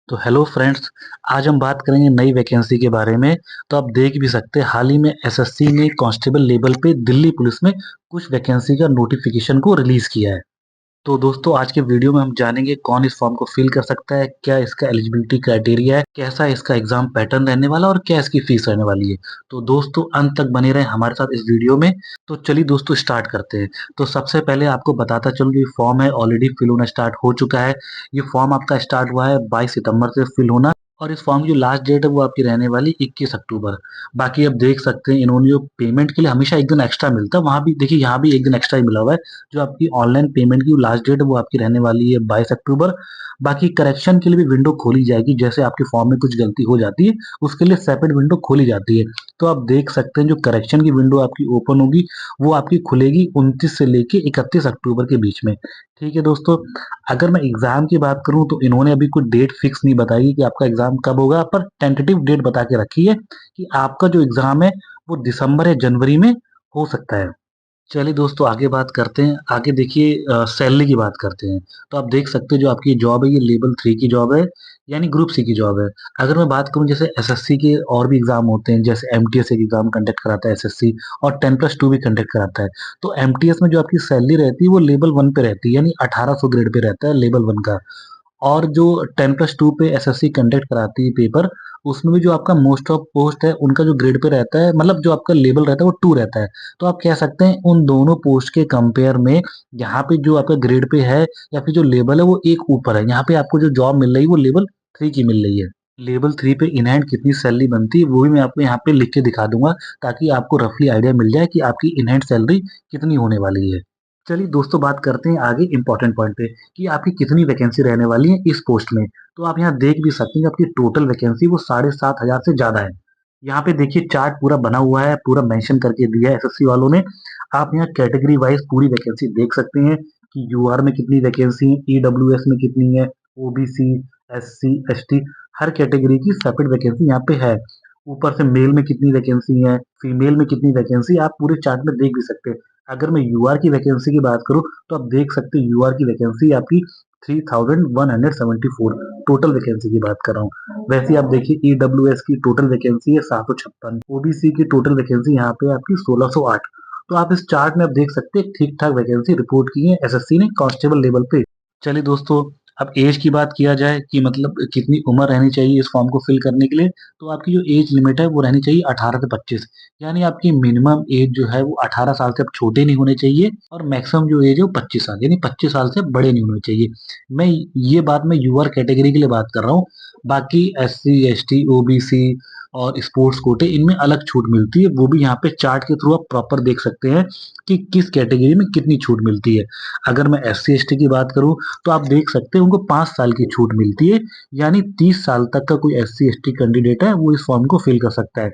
तो hello friends, आज हम बात करेंगे नई वैकेंसी के बारे में। तो आप देख भी सकते हैं हाल ही में एसएससी ने कांस्टेबल लेवल पे दिल्ली पुलिस में कुछ वैकेंसी का नोटिफिकेशन को रिलीज़ किया है। तो दोस्तों आज के वीडियो में हम जानेंगे कौन इस फॉर्म को फिल कर सकता है, क्या इसका एलिजिबिलिटी क्राइटेरिया है, कैसा इसका एग्जाम पैटर्न रहने वाला और क्या इसकी फीस रहने वाली है। तो दोस्तों अंत तक बने रहें हमारे साथ इस वीडियो में। तो चलिए दोस्तों स्टार्ट करते हैं। तो सबसे पहले आपको बताता चलूँ ये फॉर्म है ऑलरेडी फिल होना स्टार्ट हो चुका है। ये फॉर्म आपका स्टार्ट हुआ है 22 सितंबर से फिल होना और इस फॉर्म की जो लास्ट डेट है वो आपकी रहने वाली 21 अक्टूबर। बाकी आप देख सकते हैं इन्होंने जो पेमेंट के लिए हमेशा एक दिन एक्स्ट्रा मिलता है, वहाँ भी देखिए यहाँ भी एक दिन एक्स्ट्रा ही मिला हुआ है। जो आपकी ऑनलाइन पेमेंट की लास्ट डेट है वो आपकी रहने वाली है 22 अक्टूबर। बाकी करेक्शन के लिए भी विंडो खोली जाएगी, जैसे आपके फॉर्म में कुछ गलती हो जाती है उसके लिए सेपरेट विंडो खोली जाती है। तो आप देख सकते हैं जो करेक्शन की विंडो आपकी ओपन होगी वो आपकी खुलेगी 29 से लेके 31 अक्टूबर के बीच में। ठीक है दोस्तों, अगर मैं एग्जाम की बात करूं तो इन्होंने अभी कोई डेट फिक्स नहीं बताई कि आपका एग्जाम कब होगा, पर टेंटेटिव डेट बता के रखी है कि आपका जो एग्जाम है वो दिसंबर या जनवरी में हो सकता है। चलिए दोस्तों आगे बात करते हैं। आगे देखिए सैलरी की बात करते हैं। तो आप देख सकते हैं जो आपकी जॉब है ये लेवल 3 की जॉब है, यानी ग्रुप सी की जॉब है। अगर मैं बात करूं जैसे एसएससी के और भी एग्जाम होते हैं, जैसे एमटीएस एक एग्जाम कंडक्ट कराता है एसएससी और 10+2 भी कंडक्ट कराता है। तो एमटीएस में जो आपकी सैलरी रहती है वो लेवल 1 पे रहती है, यानी 1800 ग्रेड पे रहता है लेवल 1 का। और जो 10+2 पे एसएससी कंडक्ट कराती है पेपर, उसमें भी जो आपका मोस्ट ऑफ पोस्ट है उनका जो ग्रेड पे रहता है, मतलब जो आपका लेवल रहता है वो 2 रहता है। तो आप कह सकते हैं उन दोनों पोस्ट के कंपेयर में यहाँ पे जो आपका ग्रेड पे है या फिर जो लेवल है वो एक ऊपर है। यहाँ पे आपको जो जॉब मिल रही है वो लेवल 3 की मिल रही है। लेवल 3 पे इन हैंड कितनी सैलरी बनती है वो भी मैं आपको यहाँ पे लिख के दिखा दूंगा, ताकि आपको रफली आइडिया मिल जाए कि आपकी इन हैंड सैलरी कितनी होने वाली है। चलिए दोस्तों बात करते हैं आगे इम्पोर्टेंट पॉइंट पे कि आपकी कितनी वैकेंसी रहने वाली है इस पोस्ट में। तो आप यहाँ देख भी सकते हैं कि आपकी टोटल वैकेंसी वो 7,500 से ज्यादा है। यहाँ पे देखिए चार्ट पूरा बना हुआ है, पूरा मेंशन करके दिया है एसएससी वालों ने। आप यहाँ कैटेगरी वाइज पूरी वैकेंसी देख सकते हैं कि यूआर में कितनी वैकेंसी है, ईडब्ल्यूएस में कितनी है, ओबीसी, एससी, एसटी, हर कैटेगरी की सेपरेट वैकेंसी यहाँ पे है। ऊपर से मेल में कितनी वैकेंसी है, फीमेल में कितनी वैकेंसी, आप पूरे चार्ट में देख भी सकते हैं। अगर मैं यूआर की वैकेंसी की बात करूं तो आप देख सकते हैं यूआर की वैकेंसी आपकी 3174 टोटल वैकेंसी की बात कर रहा हूँ। वैसे ही आप देखिए ईडब्ल्यूएस की टोटल वैकेंसी है 756, ओबीसी की टोटल वैकेंसी यहाँ पे आपकी 1608। तो आप इस चार्ट में आप देख सकते हैं ठीक ठाक वैकेंसी रिपोर्ट की है एसएससी ने कांस्टेबल लेवल पे। चलिए दोस्तों, अब एज की बात किया जाए कि मतलब कितनी उम्र रहनी चाहिए इस फॉर्म को फिल करने के लिए। तो आपकी जो एज लिमिट है वो रहनी चाहिए 18 से 25, यानी आपकी मिनिमम एज जो है वो 18 साल से अब छोटे नहीं होने चाहिए और मैक्सिमम जो एज है वो 25 साल, यानी 25 साल से बड़े नहीं होने चाहिए। मैं ये बात मैं यूआर कैटेगरी के लिए बात कर रहा हूँ। बाकी S C S T OBC और स्पोर्ट्स कोटे इनमें अलग छूट मिलती है, वो भी यहाँ पे चार्ट के थ्रू आप प्रॉपर देख सकते हैं कि किस कैटेगरी में कितनी छूट मिलती है। अगर मैं एस सी एस टी की बात करूँ तो आप देख सकते हैं उनको 5 साल की छूट मिलती है, यानी 30 साल तक का कोई एससी एसटी कैंडिडेट है वो इस फॉर्म को फिल कर सकता है।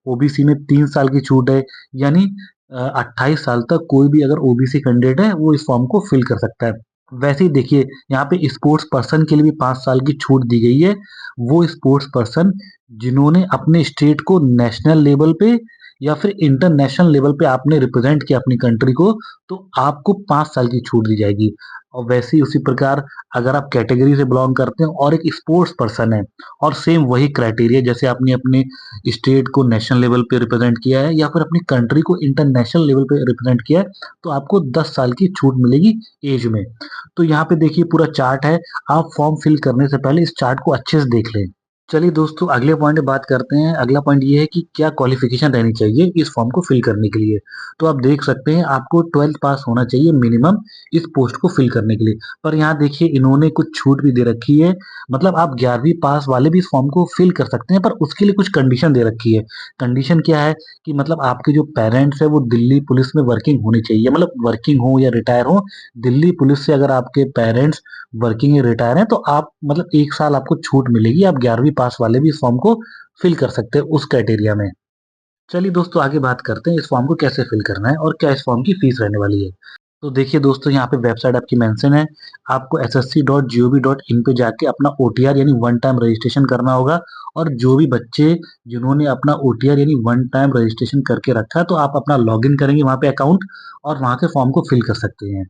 ओबीसी में 3 साल की छूट है, यानी 28 साल तक कोई भी अगर ओबीसी कैंडिडेट है वो इस फॉर्म को फिल कर सकता है। वैसे ही देखिए यहाँ पे स्पोर्ट्स पर्सन के लिए भी 5 साल की छूट दी गई है। वो स्पोर्ट्स पर्सन जिन्होंने अपने स्टेट को नेशनल लेवल पे या फिर इंटरनेशनल लेवल पे आपने रिप्रेजेंट किया अपनी कंट्री को, तो आपको 5 साल की छूट दी जाएगी। और वैसे ही उसी प्रकार अगर आप कैटेगरी से बिलोंग करते हैं और एक स्पोर्ट्स पर्सन है और सेम वही क्राइटेरिया जैसे आपने अपने स्टेट को नेशनल लेवल पे रिप्रेजेंट किया है या फिर अपनी कंट्री को इंटरनेशनल लेवल पे रिप्रेजेंट किया है, तो आपको 10 साल की छूट मिलेगी एज में। तो यहाँ पे देखिए पूरा चार्ट है, आप फॉर्म फिल करने से पहले इस चार्ट को अच्छे से देख लें। चलिए दोस्तों अगले पॉइंट पे बात करते हैं। अगला पॉइंट ये है कि क्या क्वालिफिकेशन रहनी चाहिए इस फॉर्म को फिल करने के लिए। तो आप देख सकते हैं आपको 12th पास होना चाहिए मिनिमम इस पोस्ट को फिल करने के लिए। पर यहाँ देखिए इन्होंने कुछ छूट भी दे रखी है, मतलब आप 11वीं पास वाले भी इस फॉर्म को फिल कर सकते हैं, पर उसके लिए कुछ कंडीशन दे रखी है। कंडीशन क्या है कि मतलब आपके जो पेरेंट्स है वो दिल्ली पुलिस में वर्किंग होनी चाहिए, मतलब वर्किंग हो या रिटायर हो। दिल्ली पुलिस से अगर आपके पेरेंट्स वर्किंग या रिटायर हैं तो आप मतलब 1 साल आपको छूट मिलेगी, आप 11वीं पास वाले भी इस फॉर्म को फिल कर सकते हैं उस क्राइटेरिया में। चलिए दोस्तों आगे बात करते हैं इस फॉर्म को कैसे फिल करना है और क्या इस फॉर्म की फीस रहने वाली है। तो देखिए दोस्तों यहाँ पे वेबसाइट आपकी मेंशन है। आपको ssc.gov.in पे जाके अपना ओटीआर यानी वन टाइम रजिस्ट्रेशन करना होगा। और जो भी बच्चे जिन्होंने अपना ओटीआर यानी वन टाइम रजिस्ट्रेशन करके रखा है तो आप अपना लॉगिन करेंगे वहाँ पे अकाउंट और वहाँ से फॉर्म को फिल कर सकते हैं।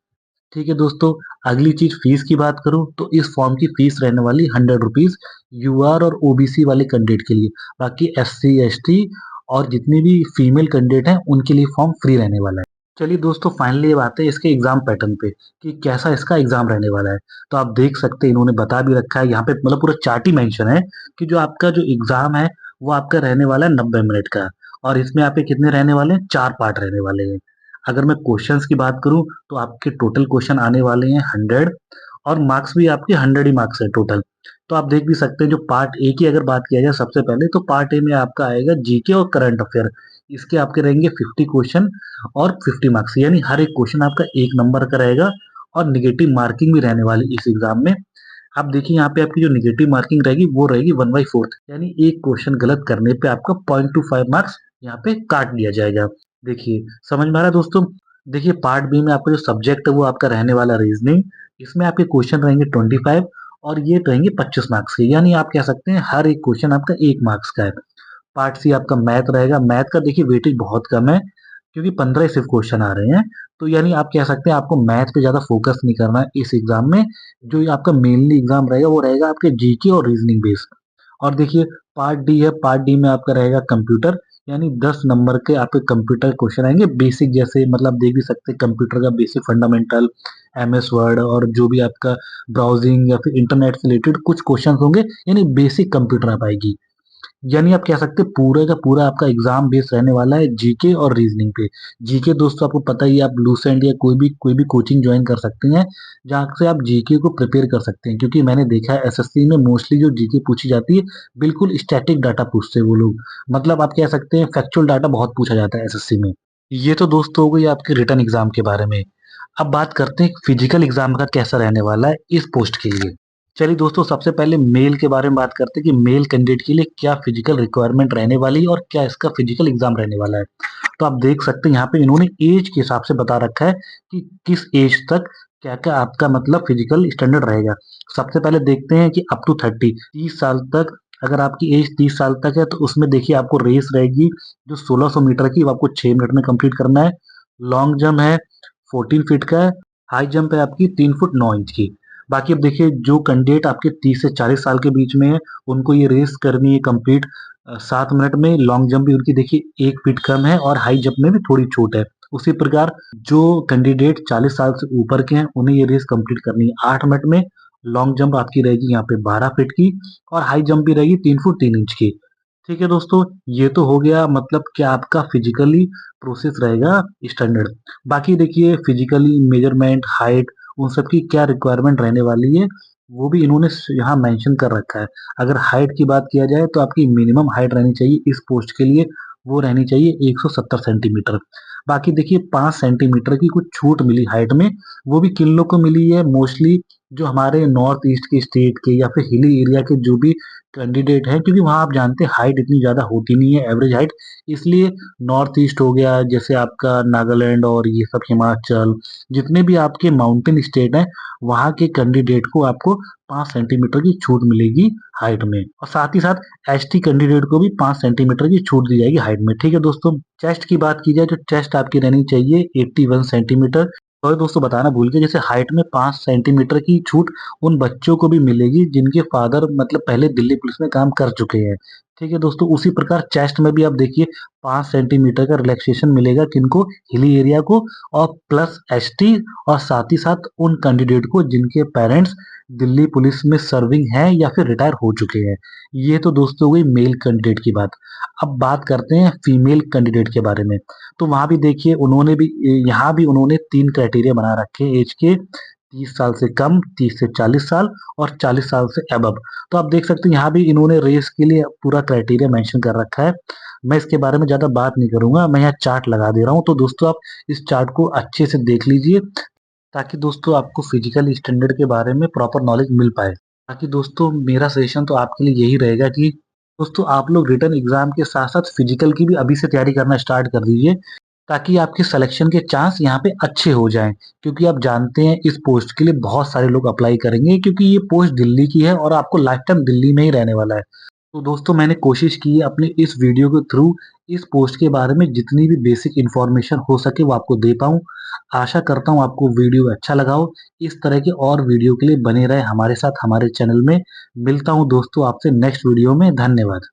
ठीक है दोस्तों, अगली चीज़ फ़ीस की बात करूँ तो इस फॉर्म की फ़ीस रहने वाली ₹100 यूआर और ओबीसी वाले कैंडिडेट के लिए। बाकी एससी, एसटी और जितनी भी फीमेल कैंडिडेट हैं उनके लिए फॉर्म फ्री रहने वाला है। चलिए दोस्तों, फाइनली अब आते हैं इसके एग्ज़ाम पैटर्न पे कि कैसा इसका एग्ज़ाम रहने वाला है। तो आप देख सकते हैं इन्होंने बता भी रखा है यहाँ पे, मतलब पूरा चार्ट ही मेंशन है कि जो आपका जो एग्ज़ाम है वो आपका रहने वाला है 90 मिनट का, और इसमें आपके कितने रहने वाले हैं, 4 पार्ट रहने वाले हैं। अगर मैं क्वेश्चंस की बात करूँ तो आपके टोटल क्वेश्चन आने वाले हैं 100, और मार्क्स भी आपके 100 ही मार्क्स है टोटल। तो आप देख भी सकते हैं, जो पार्ट ए की अगर बात किया जाए सबसे पहले, तो पार्ट ए में आपका आएगा जीके और करंट अफेयर। इसके आपके रहेंगे 50 क्वेश्चन और 50 मार्क्स, यानी हर एक क्वेश्चन आपका 1 नंबर का रहेगा, और नेगेटिव मार्किंग भी रहने वाली इस एग्जाम में। आप देखिए यहाँ पे आपकी जो नेगेटिव मार्किंग रहेगी वो रहेगी 1/4, यानी एक क्वेश्चन गलत करने पे आपका 0.25 मार्क्स यहाँ पे काट दिया जाएगा। देखिए, समझ में आ रहा है दोस्तों? देखिए, पार्ट बी में आपका जो सब्जेक्ट है वो आपका रहने वाला रीजनिंग। इसमें आपके क्वेश्चन रहेंगे 25, और ये रहेंगे 25 मार्क्स के, यानी आप कह सकते हैं हर एक क्वेश्चन आपका 1 मार्क्स का है। पार्ट सी आपका मैथ रहेगा। मैथ का देखिए वेटेज बहुत कम है, क्योंकि 15 ही सिर्फ क्वेश्चन आ रहे हैं। तो यानी आप कह सकते हैं आपको मैथ पे ज़्यादा फोकस नहीं करना है इस एग्जाम में। जो ये आपका मेनली एग्जाम रहेगा वो रहेगा आपके जीके और रीजनिंग बेस्ड। और देखिए, पार्ट डी है। पार्ट डी में आपका रहेगा कंप्यूटर, यानी 10 नंबर के आपके कंप्यूटर क्वेश्चन आएंगे बेसिक, जैसे मतलब देख भी सकते हैं कंप्यूटर का बेसिक फंडामेंटल, एमएस वर्ड, और जो भी आपका ब्राउजिंग या फिर इंटरनेट से रिलेटेड कुछ क्वेश्चन होंगे, यानी बेसिक कंप्यूटर आ पाएगी। यानी आप कह सकते हैं पूरे का पूरा आपका एग्जाम बेस रहने वाला है जीके और रीजनिंग पे। जीके दोस्तों आपको पता ही है, आप लूसेंट या कोई भी कोचिंग ज्वाइन कर सकते हैं जहाँ से आप जीके को प्रिपेयर कर सकते हैं, क्योंकि मैंने देखा है एसएससी में मोस्टली जो जीके पूछी जाती है बिल्कुल स्टैटिक डाटा पूछते हैं वो लोग। मतलब आप कह सकते हैं फैक्चुअल डाटा बहुत पूछा जाता है एसएससी में। ये तो दोस्तों हो गई आपके रिटन एग्जाम के बारे में। अब बात करते हैं फिजिकल एग्जाम का कैसा रहने वाला है इस पोस्ट के लिए। चलिए दोस्तों, सबसे पहले मेल के बारे में बात करते हैं कि मेल कैंडिडेट के लिए क्या फिजिकल रिक्वायरमेंट रहने वाली है और क्या इसका फिजिकल एग्जाम रहने वाला है। तो आप देख सकते हैं यहाँ पे इन्होंने एज के हिसाब से बता रखा है कि किस एज तक क्या क्या आपका मतलब फिजिकल स्टैंडर्ड रहेगा। सबसे पहले देखते हैं कि अप टू 30 साल तक, अगर आपकी एज 30 साल तक है तो उसमें देखिए आपको रेस रहेगी जो 1600 मीटर की, वो आपको 6 मिनट में कंप्लीट करना है। लॉन्ग जंप है 14 फीट का है। हाई जंप है आपकी 3 फुट 9 इंच की। बाकी अब देखिए, जो कैंडिडेट आपके 30 से 40 साल के बीच में है उनको ये रेस करनी है कंप्लीट 7 मिनट में। लॉन्ग जंप भी उनकी देखिए 1 फीट कम है, और हाई जंप में भी थोड़ी छूट है। उसी प्रकार जो कैंडिडेट 40 साल से ऊपर के हैं उन्हें ये रेस कंप्लीट करनी है 8 मिनट में। लॉन्ग जंप आपकी रहेगी यहाँ पे 12 फीट की, और हाई जंप भी रहेगी 3 फुट 3 इंच की। ठीक है दोस्तों, ये तो हो गया मतलब क्या आपका फिजिकली प्रोसेस रहेगा स्टैंडर्ड। बाकी देखिए फिजिकली मेजरमेंट, हाइट, उन सब की क्या रिक्वायरमेंट रहने वाली है वो भी इन्होंने यहाँ मेंशन कर रखा है। अगर हाइट की बात किया जाए तो आपकी मिनिमम हाइट रहनी चाहिए इस पोस्ट के लिए, वो रहनी चाहिए 170 सेंटीमीटर। बाकी देखिए 5 सेंटीमीटर की कुछ छूट मिली हाइट में, वो भी किन लोग को मिली है, मोस्टली जो हमारे नॉर्थ ईस्ट के स्टेट के या फिर हिली एरिया के जो भी कैंडिडेट हैं, क्योंकि वहाँ आप जानते हैं हाइट इतनी ज़्यादा होती नहीं है एवरेज हाइट। इसलिए नॉर्थ ईस्ट हो गया, जैसे आपका नागालैंड और ये सब हिमाचल, जितने भी आपके माउंटेन स्टेट हैं वहाँ के कैंडिडेट को आपको 5 सेंटीमीटर की छूट मिलेगी हाइट में, और साथ ही साथ एसटी कैंडिडेट को भी 5 सेंटीमीटर की छूट दी जाएगी हाइट में। ठीक है दोस्तों, चेस्ट की बात की जाए तो चेस्ट आपकी रहनी चाहिए 81 सेंटीमीटर। और दोस्तों बताना भूल गए, जैसे हाइट में 5 सेंटीमीटर की छूट उन बच्चों को भी मिलेगी जिनके फादर मतलब पहले दिल्ली पुलिस में काम कर चुके हैं। ठीक है दोस्तों, उसी प्रकार चेस्ट में भी आप देखिए 5 सेंटीमीटर का रिलैक्सेशन मिलेगा किनको, हिली एरिया को, और प्लस एसटी, और साथ ही साथ उन कैंडिडेट को जिनके पेरेंट्स दिल्ली पुलिस में सर्विंग हैं या फिर रिटायर हो चुके हैं। ये तो दोस्तों हो गई मेल कैंडिडेट की बात। अब बात करते हैं फीमेल कैंडिडेट के बारे में। तो वहां भी देखिए उन्होंने भी, यहाँ भी उन्होंने 3 क्राइटेरिया बना रखे हैं एज के: 30 साल से कम, 30 से 40 साल, और 40 साल से अबव। तो आप देख सकते हैं यहाँ भी इन्होंने रेस के लिए पूरा क्राइटेरिया मेंशन कर रखा है। मैं इसके बारे में ज़्यादा बात नहीं करूंगा, मैं यहाँ चार्ट लगा दे रहा हूँ, तो दोस्तों आप इस चार्ट को अच्छे से देख लीजिए, ताकि दोस्तों आपको फिजिकल स्टैंडर्ड के बारे में प्रॉपर नॉलेज मिल पाए। बाकी दोस्तों मेरा सजेशन तो आपके लिए यही रहेगा कि दोस्तों आप लोग रिटन एग्जाम के साथ साथ फिजिकल की भी अभी से तैयारी करना स्टार्ट कर दीजिए, ताकि आपके सिलेक्शन के चांस यहाँ पे अच्छे हो जाएं। क्योंकि आप जानते हैं इस पोस्ट के लिए बहुत सारे लोग अप्लाई करेंगे, क्योंकि ये पोस्ट दिल्ली की है और आपको लाइफ टाइम दिल्ली में ही रहने वाला है। तो दोस्तों मैंने कोशिश की है अपने इस वीडियो के थ्रू इस पोस्ट के बारे में जितनी भी बेसिक इन्फॉर्मेशन हो सके वो आपको दे पाऊँ। आशा करता हूँ आपको वीडियो अच्छा लगा हो। इस तरह के और वीडियो के लिए बने रहें हमारे साथ हमारे चैनल में। मिलता हूँ दोस्तों आपसे नेक्स्ट वीडियो में। धन्यवाद।